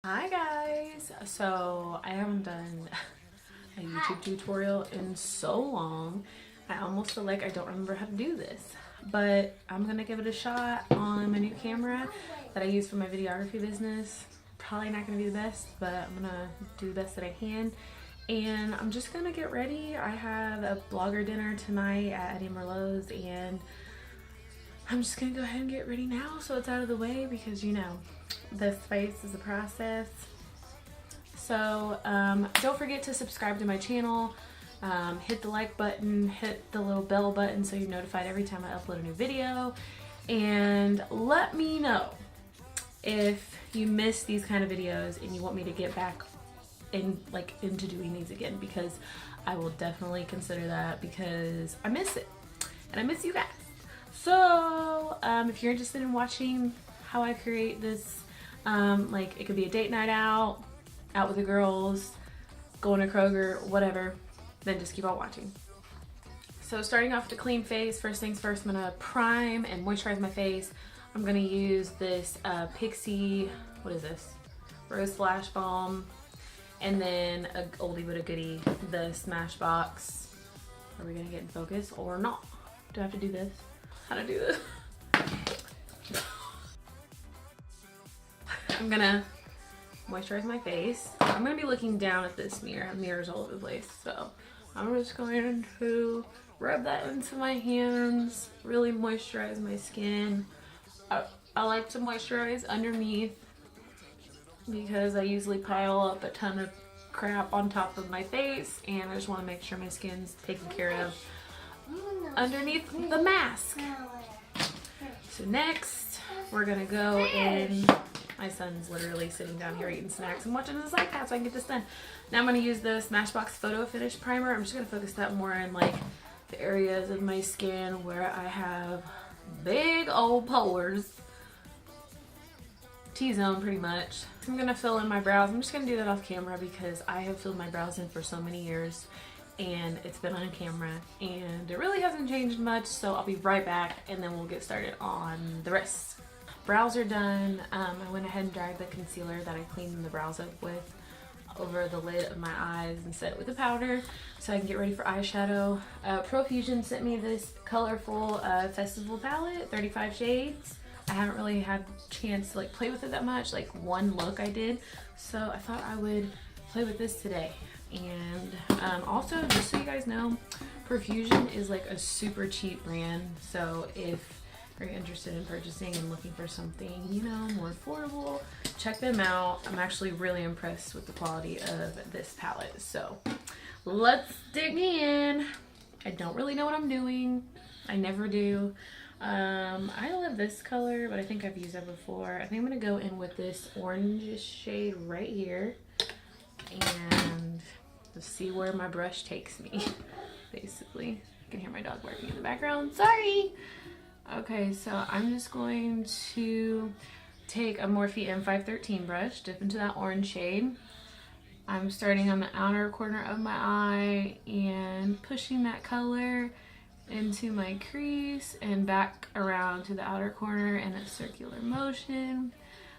Hi guys! So I haven't done a YouTube tutorial in so long. I almost feel like I don't remember how to do this, but I'm gonna give it a shot on my new camera that I use for my videography business. Probably not gonna be the best, but I'm gonna do the best that I can. And I'm just gonna get ready. I have a blogger dinner tonight at Eddie Merlot's, and I'm just gonna go ahead and get ready now so it's out of the way, because you know, this face is a process. So don't forget to subscribe to my channel, hit the like button, hit the little bell button so you're notified every time I upload a new video, and let me know if you miss these kind of videos and you want me to get back into doing these again, because I will definitely consider that, because I miss it and I miss you guys. So if you're interested in watching how I create this, like it could be a date night out with the girls, going to Kroger, whatever, then just keep on watching. So starting off with a clean face, first things first, I'm gonna prime and moisturize my face. I'm gonna use this Pixie, what is this? Rose Flash Balm, and then a oldie but a goodie, the Smashbox. Are we gonna get in focus or not? Do I have to do this? How to do this? I'm gonna moisturize my face. I'm gonna be looking down at this mirror. I have mirrors all over the place, so I'm just going to rub that into my hands, really moisturize my skin. I like to moisturize underneath because I usually pile up a ton of crap on top of my face, and I just want to make sure my skin's taken care of underneath the mask. So next, we're gonna go in. My son's literally sitting down here eating snacks and watching his iPad so I can get this done. Now I'm gonna use the Smashbox Photo Finish Primer. I'm just gonna focus that more in like the areas of my skin where I have big old pores. T-zone pretty much. I'm gonna fill in my brows. I'm just gonna do that off camera because I have filled my brows in for so many years and it's been on camera and it really hasn't changed much, so I'll be right back and then we'll get started on the rest. Brows are done. I went ahead and dried the concealer that I cleaned the brows up with over the lid of my eyes and set it with a powder so I can get ready for eyeshadow. Profusion sent me this colorful festival palette, 35 shades. I haven't really had a chance to like play with it that much, like one look I did, so I thought I would play with this today. And also, just so you guys know, Profusion is like a super cheap brand, so if you're interested in purchasing and looking for something, you know, more affordable, check them out. I'm actually really impressed with the quality of this palette. So let's dig in. I don't really know what I'm doing. I never do. I love this color, but I think I've used that before. I think I'm gonna go in with this orange shade right here and just see where my brush takes me, basically. You can hear my dog barking in the background, sorry. Okay, so I'm just going to take a Morphe M513 brush, dip into that orange shade. I'm starting on the outer corner of my eye and pushing that color into my crease and back around to the outer corner in a circular motion.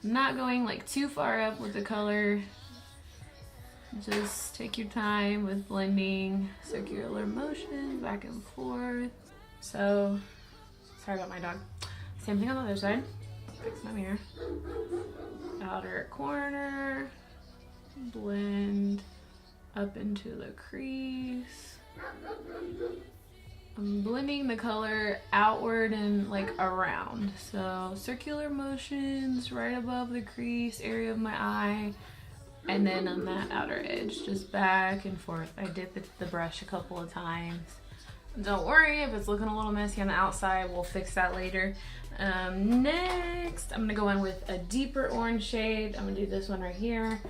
I'm not going like too far up with the color. Just take your time with blending circular motions back and forth. So, sorry about my dog. Same thing on the other side. Fix my mirror. Outer corner. Blend up into the crease. I'm blending the color outward and like around. So circular motions right above the crease area of my eye. And then on that outer edge, just back and forth. I dip the brush a couple of times. Don't worry if it's looking a little messy on the outside, we'll fix that later. Next, I'm gonna go in with a deeper orange shade. I'm gonna do this one right here.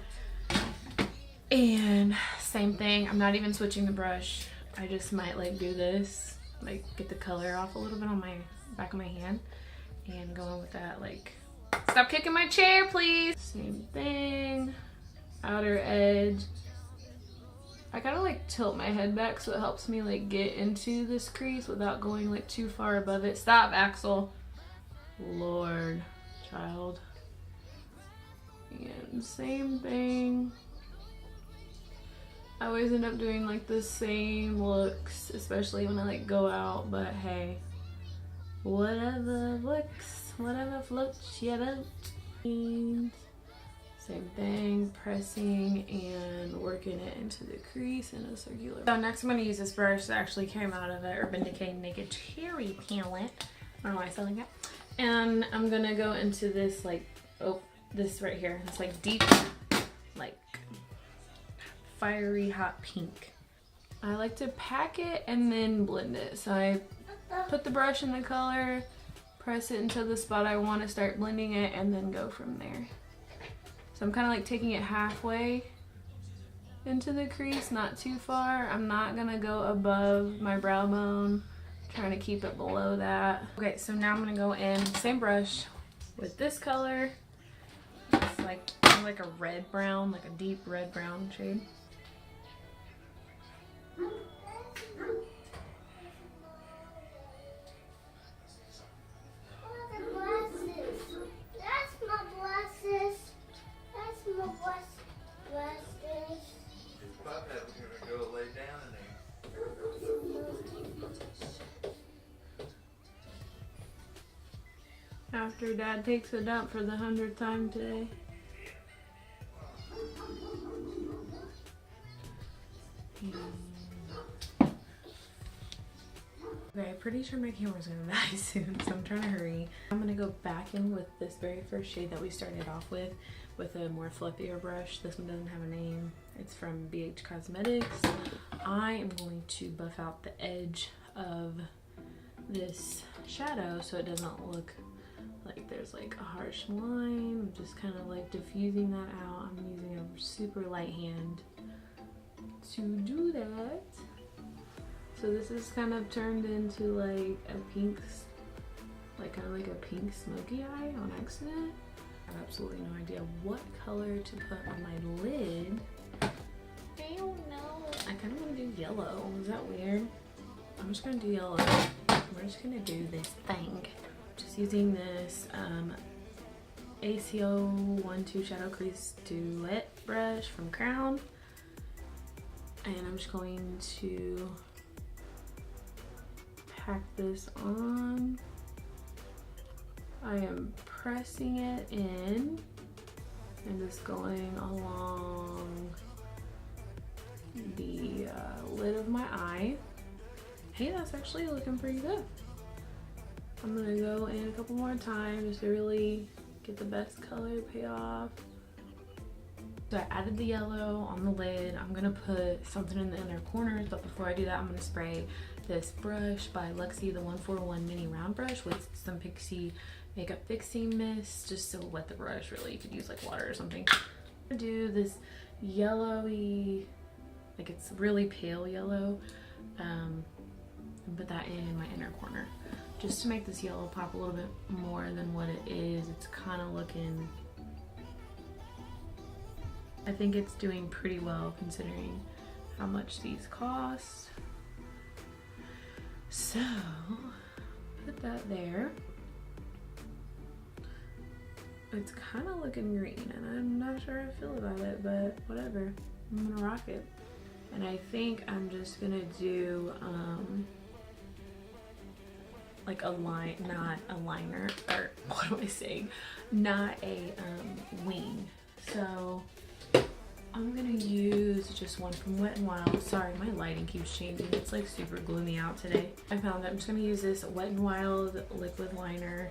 And same thing, I'm not even switching the brush. I just might like do this, like get the color off a little bit on my back of my hand and go in with that, like, stop kicking my chair, please. Same thing, outer edge. I kind of like tilt my head back so it helps me like get into this crease without going like too far above it. Stop, Axel. Lord, child. And same thing. I always end up doing like the same looks, especially when I like go out, but hey, whatever works, whatever floats your boat. And same thing, pressing and working it into the crease in a circular. So next I'm going to use this brush that actually came out of the Urban Decay Naked Cherry palette. I don't know why I said like that. And I'm going to go into this like, oh, this right here. It's like deep, like fiery hot pink. I like to pack it and then blend it. So I put the brush in the color, press it into the spot I want to start blending it, and then go from there. So I'm kind of like taking it halfway into the crease, not too far. I'm not gonna go above my brow bone, trying to keep it below that. Okay, so now I'm gonna go in, same brush with this color. It's like a red brown, like a deep red brown shade. After Dad takes a dump for the 100th time today. Okay, pretty sure my camera's gonna die soon, so I'm trying to hurry. I'm gonna go back in with this very first shade that we started off with a more fluffier brush. This one doesn't have a name. It's from BH Cosmetics. I am going to buff out the edge of this shadow so it doesn't look like there's like a harsh line. I'm just kind of like diffusing that out. I'm using a super light hand to do that. So this is kind of turned into like a pink, like kind of like a pink smoky eye on accident. I have absolutely no idea what color to put on my lid. I don't know. I kind of want to do yellow. Is that weird? I'm just gonna do yellow. We're just gonna do this thing. Just using this ACO 1-2 Shadow Crease Duet brush from Crown. And I'm just going to pack this on. I am pressing it in and just going along the lid of my eye. Hey, that's actually looking pretty good. I'm gonna go in a couple more times to really get the best color payoff. So I added the yellow on the lid. I'm gonna put something in the inner corners, but before I do that, I'm gonna spray this brush by Luxie, the 141 mini round brush with some Pixie makeup fixing mist, just to wet the brush. Really, you could use like water or something. I'm gonna do this yellowy, like it's really pale yellow, and put that in my inner corner, just to make this yellow pop a little bit more than what it is. It's kind of looking, I think it's doing pretty well considering how much these cost. So put that there. It's kind of looking green and I'm not sure how I feel about it, but whatever, I'm gonna rock it. And I think I'm just gonna do like a line, not a liner, or what am I saying? Not a wing. So I'm gonna use just one from Wet n Wild. Sorry, my lighting keeps changing. It's like super gloomy out today. I found that I'm just gonna use this Wet n Wild liquid liner.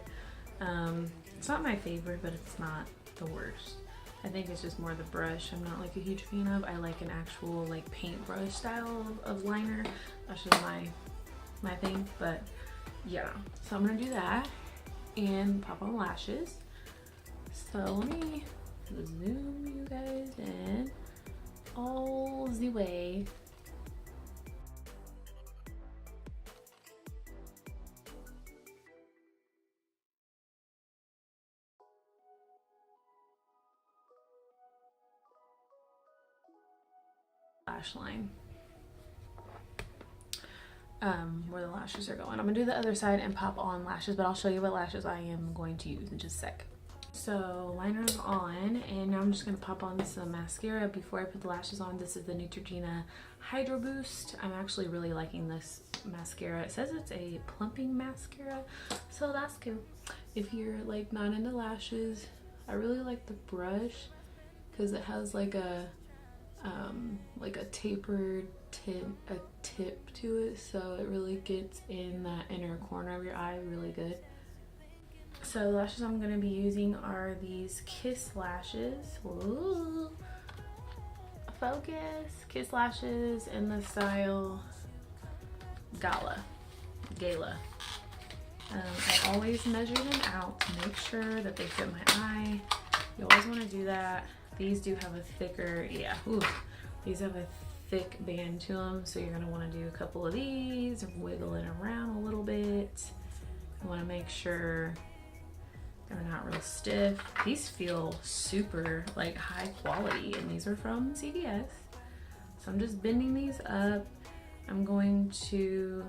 It's not my favorite, but it's not the worst. I think it's just more the brush I'm not like a huge fan of. I like an actual like paintbrush style of liner. That's just my thing, but yeah. So I'm gonna do that and pop on lashes. So let me zoom you guys in all the way. Lash line, where the lashes are going. I'm gonna do the other side and pop on lashes, but I'll show you what lashes I am going to use in just a sec. So liner's on, and now I'm just gonna pop on some mascara before I put the lashes on. This is the Neutrogena Hydro Boost. I'm actually really liking this mascara. It says it's a plumping mascara, so that's cool. If you're like not into lashes, I really like the brush because it has like a tapered tip to it, so it really gets in that inner corner of your eye really good. So the lashes I'm going to be using are these Kiss lashes. Ooh. Focus. Kiss lashes in the style Gala. I always measure them out to make sure that they fit my eye. You always want to do that. These do have a thicker, yeah, ooh, these have a thick band to them, so you're going to want to do a couple of these and wiggle it around a little bit. You want to make sure they're not real stiff. These feel super like high quality, and these are from CVS. So I'm just bending these up. I'm going to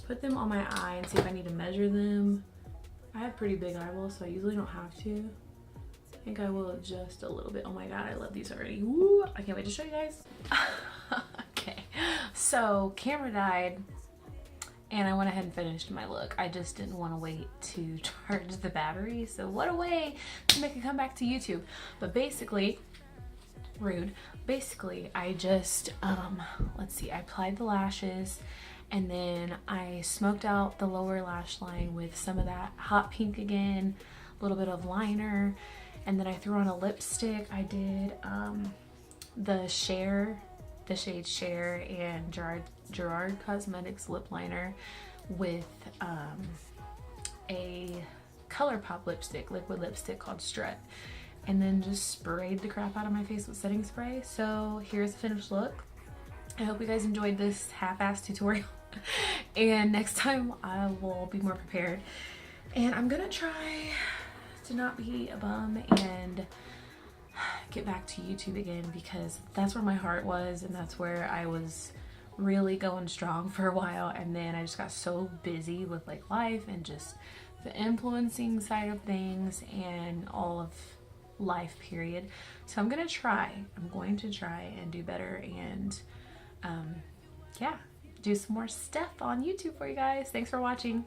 put them on my eye and see if I need to measure them. I have pretty big eyeballs, so I usually don't have to. I think I will adjust a little bit. Oh my god, I love these already. Woo! I can't wait to show you guys. Okay, so camera died, and I went ahead and finished my look. I just didn't want to wait to charge the battery, so what a way to make a comeback to YouTube. But basically, rude. Basically, I just, let's see, I applied the lashes, and then I smoked out the lower lash line with some of that hot pink again, a little bit of liner, and then I threw on a lipstick. I did the shade Share and Gerard Cosmetics lip liner with a ColourPop lipstick, liquid lipstick called Strut, and then just sprayed the crap out of my face with setting spray. So here's the finished look. I hope you guys enjoyed this half-assed tutorial, and next time I will be more prepared, and I'm gonna try to not be a bum and get back to YouTube again, because that's where my heart was, and that's where I was really going strong for a while, and then I just got so busy with like life and just the influencing side of things and all of life period. So I'm going to try and do better, and yeah, do some more stuff on YouTube for you guys. Thanks for watching.